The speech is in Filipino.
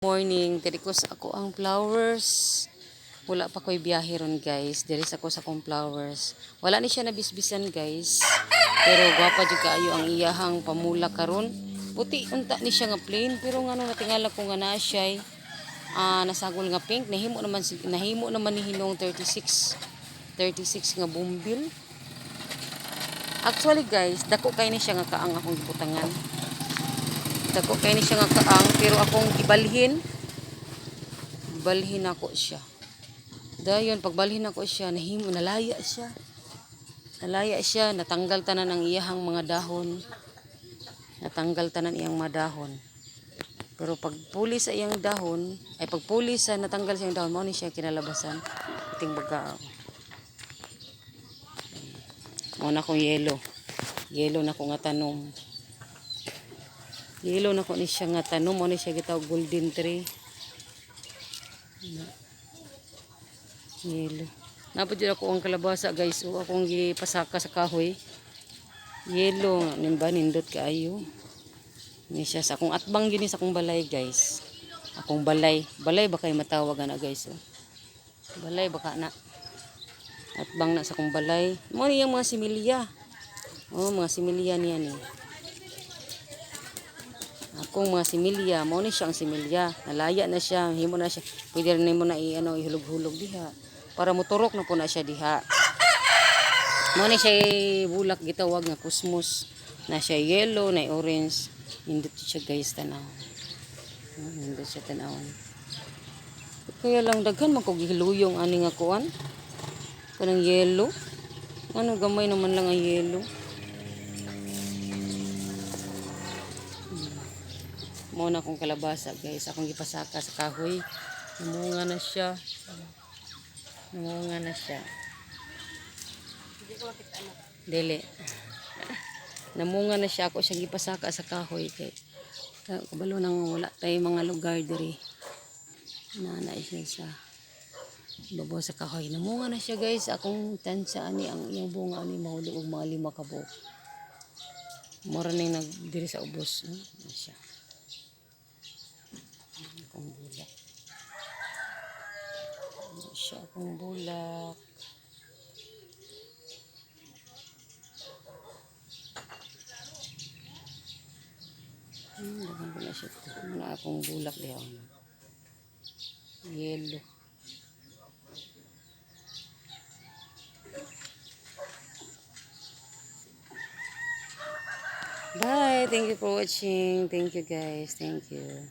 Morning, diri ko sa ako ang flowers. Wala pa ko'y biyahe ron guys. Diri sa ako sa akong flowers. Wala ni siya nabisbisan guys. Pero gwapa jud kaayo ang iyahang pamula karon. Puti unta ni siya nga plain pero ngano natingala ko nga naa siya nasagol nga pink. Nahimo naman ni hinong 36 nga bumbil. Actually guys, dako kay ni siya nga kaang akong gibutangan. Dako kay ni siya nga kaang pero akong ibalhin ako siya. Dayon pagbalhin ako siya nalaya siya, natanggal tanan ang iyahang mga dahon. Pero pagpuli sa iyang dahon, pagpuli sa natanggal sa iyang dahon, mao ni siya kinalabasan. Iting baga. Mao na kong yelo. Yelo na ko nga tanom. Yelo na ko ni siya nga tanom, mao ni siya gitawag golden tree. Yelo. Napod yun ako ang kalabasa guys. O akong gipasaka sa kahoy. Yelo. Nimba nindot kaayo. Ni siya sa akong atbang yun sa akong balay guys. Akong balay. Balay ba kayo matawag na guys. Balay baka na. Atbang na sa akong balay. Mo ni yung mga similya. Mga similya niya ni. Akong mga similya. Mo ni siya ang similya. Nalaya na siya. Himo na siya. Pwede rin mo na ihulog-hulog diha. Para motorok na po na siya diha. Mo ni siya bulak gitawag nga kusmos. Na siya yellow, na orange. Hindot siya guys tanaw. Hindot siya tanaw. Kaya lang daghan man ko gihiluyong ani nga kuan. Kanang yellow. Ano gamay naman lang ang yellow. Mo na akong kalabasa guys. Akong gipasaka sa kahoy. Namunga na siya. Dili. Namunga na siya. Ako siya gipasaka sa kahoy. Kay kabalo nang wala tayo mga lugar diri. Nanay siya sa babaw sa kahoy. Namunga na siya guys. Akong tansya ani ang iyang bunga ani mahulog og mga 5 ka buok. Mura ning nagdiri sa ubos. Siya. Akong bulak. Siya akong bulak. Dagan ko na siya. Mga akong bulak diha. Yellow. Bye. Thank you for watching. Thank you guys. Thank you.